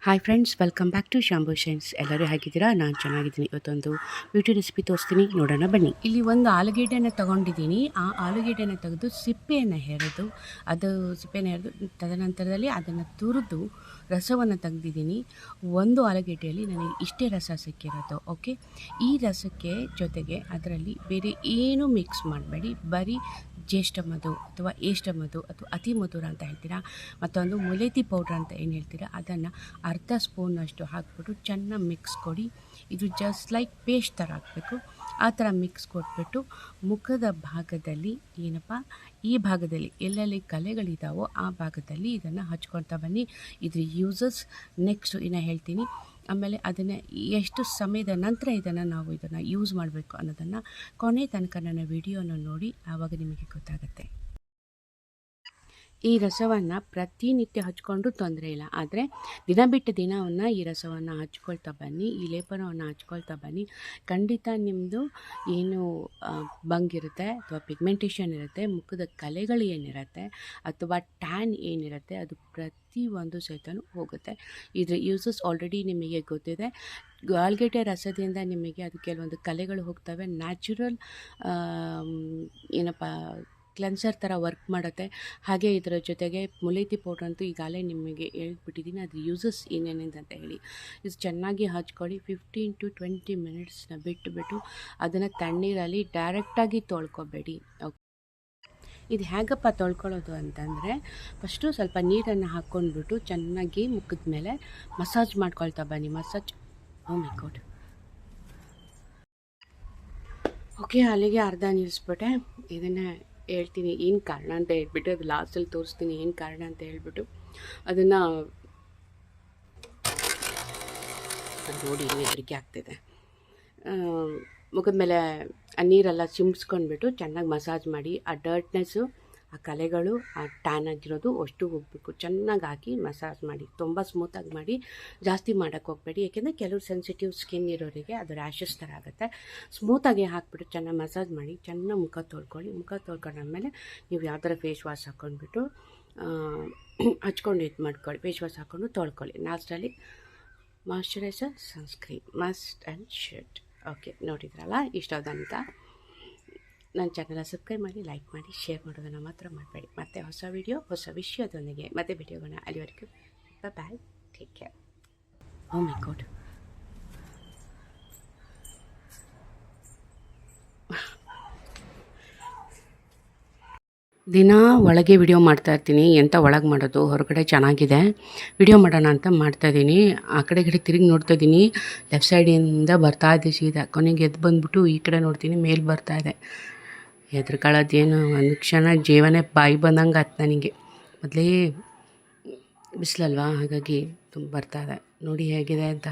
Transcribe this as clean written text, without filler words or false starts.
Hi friends, welcome back to Shambhu shines. ಎಲ್ಲರೂ ಹೇಗಿದ್ದೀರಾ? ನಾನು ಚೆನ್ನಾಗಿದ್ದೀನಿ. ಇವತ್ತೊಂದು ಬ್ಯೂಟಿ ರೆಸಿಪಿ ತೋರಿಸ್ತೀನಿ, ನೋಡೋಣ ಬನ್ನಿ. ಇಲ್ಲಿ ಒಂದು ಆಲೂಗೆಡ್ಡೆನ ತೊಗೊಂಡಿದ್ದೀನಿ. ಆ ಆಲೂಗೆಡ್ಡೆನ ತೆಗೆದು ಸಿಪ್ಪೆಯನ್ನು ಹೆರೆದು ತದನಂತರದಲ್ಲಿ ಅದನ್ನು ತುರಿದು ರಸವನ್ನು ತೆಗೆದಿದ್ದೀನಿ. ಒಂದು ಆಲೂಗೆಡ್ಡೆಯಲ್ಲಿ ನನಗೆ ಇಷ್ಟೇ ರಸ ಸಿಕ್ಕಿರೋದು. ಓಕೆ, ಈ ರಸಕ್ಕೆ ಜೊತೆಗೆ ಅದರಲ್ಲಿ ಬೇರೆ ಏನು ಮಿಕ್ಸ್ ಮಾಡಬೇಡಿ. ಬರೀ ಜ್ಯೇಷ್ಠ ಮಧು ಅಥವಾ ಏಷ್ಠ ಮಧು ಅಥವಾ ಅತಿ ಮಧುರ ಅಂತ ಹೇಳ್ತೀರಾ, ಮತ್ತೊಂದು ಮುಲೇತಿ ಪೌಡ್ರ್ ಅಂತ ಏನು ಹೇಳ್ತೀರಾ, ಅದನ್ನು ಅರ್ಧ ಸ್ಪೂನಷ್ಟು ಹಾಕ್ಬಿಟ್ಟು ಚೆನ್ನಾಗಿ ಮಿಕ್ಸ್ ಕೊಡಿ. ಇದು ಜಸ್ಟ್ ಲೈಕ್ ಪೇಸ್ಟ್ ಥರ ಹಾಕಬೇಕು. ಆ ಥರ ಮಿಕ್ಸ್ ಕೊಟ್ಬಿಟ್ಟು ಮುಖದ ಭಾಗದಲ್ಲಿ ಈ ಭಾಗದಲ್ಲಿ ಎಲ್ಲೆಲ್ಲಿ ಕಲೆಗಳಿದ್ದಾವೋ ಆ ಭಾಗದಲ್ಲಿ ಇದನ್ನು ಹಚ್ಕೊಳ್ತಾ ಬನ್ನಿ. ಇದ್ರ ಯೂಸಸ್ ನೆಕ್ಸ್ಟು ಇನ್ನು ಹೇಳ್ತೀನಿ. ಆಮೇಲೆ ಅದನ್ನು ಎಷ್ಟು ಸಮಯದ ನಂತರ ನಾವು ಇದನ್ನು ಯೂಸ್ ಮಾಡಬೇಕು ಅನ್ನೋದನ್ನು ಕೊನೆ ತನಕ ನನ್ನ ವಿಡಿಯೋನ ನೋಡಿ, ಆವಾಗ ನಿಮಗೆ ಗೊತ್ತಾಗುತ್ತೆ. ಈ ರಸವನ್ನು ಪ್ರತಿನಿತ್ಯ ಹಚ್ಕೊಂಡು ತೊಂದರೆ ಇಲ್ಲ, ಆದರೆ ದಿನ ಬಿಟ್ಟು ದಿನವನ್ನು ಈ ರಸವನ್ನು ಹಚ್ಕೊಳ್ತಾ ಬನ್ನಿ, ಈ ಲೇಪನವನ್ನು ಹಚ್ಕೊಳ್ತಾ ಬನ್ನಿ. ಖಂಡಿತ ನಿಮ್ಮದು ಏನು ಬಂಗಿರುತ್ತೆ ಅಥವಾ ಪಿಗ್ಮೆಂಟೇಷನ್ ಇರುತ್ತೆ, ಮುಖದ ಕಲೆಗಳು ಏನಿರುತ್ತೆ ಅಥವಾ ಟ್ಯಾನ್ ಏನಿರುತ್ತೆ, ಅದು ಪ್ರತಿಯೊಂದು ಸಹಿತನೂ ಹೋಗುತ್ತೆ. ಇದ್ರ ಯೂಸಸ್ ಆಲ್ರೆಡಿ ನಿಮಗೆ ಗೊತ್ತಿದೆ. ಆಲೂಗೆಡ್ಡೆ ರಸದಿಂದ ನಿಮಗೆ ಅದು ಕೆಲವೊಂದು ಕಲೆಗಳು ಹೋಗ್ತವೆ. ನ್ಯಾಚುರಲ್ ಕ್ಲೆನ್ಸರ್ ಥರ ವರ್ಕ್ ಮಾಡುತ್ತೆ. ಹಾಗೆ ಇದರ ಜೊತೆಗೆ ಮುಲೇತಿ ಪೌಡ್ರ್ ಅಂತೂ ಈಗಾಗಲೇ ನಿಮಗೆ ಹೇಳ್ಬಿಟ್ಟಿದ್ದೀನಿ, ಅದ್ರ ಯೂಸಸ್ ಏನೇನಿದೆ ಅಂತ ಹೇಳಿ. ಇದು ಚೆನ್ನಾಗಿ ಹಚ್ಕೊಳ್ಳಿ. 15 to 20 ಮಿನಿಟ್ಸ್ನ ಬಿಟ್ಟು ಅದನ್ನು ತಣ್ಣೀರಲ್ಲಿ ಡೈರೆಕ್ಟಾಗಿ ತೊಳ್ಕೊಬೇಡಿ. ಇದು ಹೇಗಪ್ಪ ತೊಳ್ಕೊಳ್ಳೋದು ಅಂತಂದರೆ, ಫಸ್ಟು ಸ್ವಲ್ಪ ನೀರನ್ನು ಹಾಕ್ಕೊಂಡ್ಬಿಟ್ಟು ಚೆನ್ನಾಗಿ ಮುಖದ ಮೇಲೆ ಮಸಾಜ್ ಮಾಡ್ಕೊಳ್ತಾ ಬನ್ನಿ. ಓ ಮೈ ಗಾಡ್. ಓಕೆ, ಅಲ್ಲಿಗೆ ಅರ್ಧ ನಿಲ್ಲಿಸ್ಬಿಟ್ಟೆ. ಇದನ್ನು ಹೇಳ್ತೀನಿ ಏನು ಕಾರಣ ಅಂತ ಹೇಳ್ಬಿಟ್ಟು, ಅದು ಲಾಸ್ಟಲ್ಲಿ ತೋರಿಸ್ತೀನಿ ಏನು ಕಾರಣ ಅಂತ ಹೇಳ್ಬಿಟ್ಟು. ಅದನ್ನು ನೋಡಿ ಹೆದರಿಕೆ ಆಗ್ತಿದೆ. ಮುಖದ ಮೇಲೆ ಆ ನೀರೆಲ್ಲ ಚಿಮ್ಸ್ಕೊಂಡ್ಬಿಟ್ಟು ಚೆನ್ನಾಗಿ ಮಸಾಜ್ ಮಾಡಿ. ಆ ಡರ್ಟ್ನೆಸ್ಸು, ಆ ಕಲೆಗಳು, ಆ ಟ್ಯಾನ್ ಆಗಿರೋದು ಅಷ್ಟು ಹೋಗಬೇಕು. ಚೆನ್ನಾಗಿ ಹಾಕಿ ಮಸಾಜ್ ಮಾಡಿ, ತುಂಬ ಸ್ಮೂತಾಗಿ ಮಾಡಿ. ಜಾಸ್ತಿ ಮಾಡೋಕ್ಕೆ ಹೋಗಬೇಡಿ, ಯಾಕೆಂದರೆ ಕೆಲವು ಸೆನ್ಸಿಟಿವ್ ಸ್ಕಿನ್ ಇರೋರಿಗೆ ಅದು ರ್ಯಾಷಸ್ ಥರ ಆಗುತ್ತೆ. ಸ್ಮೂತಾಗಿ ಹಾಕ್ಬಿಟ್ಟು ಚೆನ್ನಾಗಿ ಮಸಾಜ್ ಮಾಡಿ, ಚೆನ್ನಾಗಿ ಮುಖ ತೊಳ್ಕೊಳ್ಳಿ. ಮುಖ ತೊಳ್ಕೊಂಡಾದ್ಮೇಲೆ ನೀವು ಯಾವ ಥರ ಫೇಸ್ ವಾಶ್ ಹಾಕ್ಕೊಂಡ್ಬಿಟ್ಟು ಹಚ್ಕೊಂಡು ಇದು ಮಾಡ್ಕೊಳ್ಳಿ. ಫೇಸ್ ವಾಶ್ ಹಾಕ್ಕೊಂಡು ತೊಳ್ಕೊಳ್ಳಿ. ಲಾಸ್ಟಲ್ಲಿ moisturiser, sunscreen must and should. Okay, ನೋಡಿದ್ರಲ್ಲ ಇಷ್ಟೋದಂತ. ನನ್ನ ಚಾನಲ್ ಸಬ್ಸ್ಕ್ರೈಬ್ ಮಾಡಿ, ಲೈಕ್ ಮಾಡಿ, ಶೇರ್ ಮಾಡೋದನ್ನು ಮಾತ್ರ ಮಾಡಬೇಡಿ. ಮತ್ತೆ ಹೊಸ ವಿಡಿಯೋ ಹೊಸ ವಿಷಯದೊಂದಿಗೆ ಮತ್ತೆ ಭೇಟಿಯಾಗೋಣ. ಅಲ್ಲಿವರೆಗೂ ಬಾಯ್, ಟೇಕ್ ಕೇರ್. ಓ ಮೈ ಗಾಡ್. ದಿನ ಒಳಗೆ ವಿಡಿಯೋ ಮಾಡ್ತಾಯಿರ್ತೀನಿ. ಎಂಥ ಒಳಗೆ ಮಾಡೋದು, ಹೊರಗಡೆ ಚೆನ್ನಾಗಿದೆ ವಿಡಿಯೋ ಮಾಡೋಣ ಅಂತ ಮಾಡ್ತಾಯಿದ್ದೀನಿ. ಆ ಕಡೆ ತಿರುಗಿ ನೋಡ್ತಾಯಿದ್ದೀನಿ. ಲೆಫ್ಟ್ ಸೈಡಿಂದ ಬರ್ತಾಯಿದ್ದೆ ಸೀದಾ. ಕೊನೆಗೆ ಎದ್ದು ಬಂದುಬಿಟ್ಟು ಈ ಕಡೆ ನೋಡ್ತೀನಿ, ಮೇಲೆ ಬರ್ತಾಯಿದೆ. ಹೆದರ್ಕೊಳ್ಳೋದೇನು, ಒಂದು ಕ್ಷಣ ಜೀವನೇ ಬಾಯಿ ಬಂದಂಗೆ ಆಯ್ತು ನನಗೆ. ಮೊದಲೇ ಬಿಸಿಲಲ್ವಾ, ಹಾಗಾಗಿ ತುಂಬ ಬರ್ತಾಯಿದೆ. ನೋಡಿ ಹೇಗಿದೆ ಅಂತ.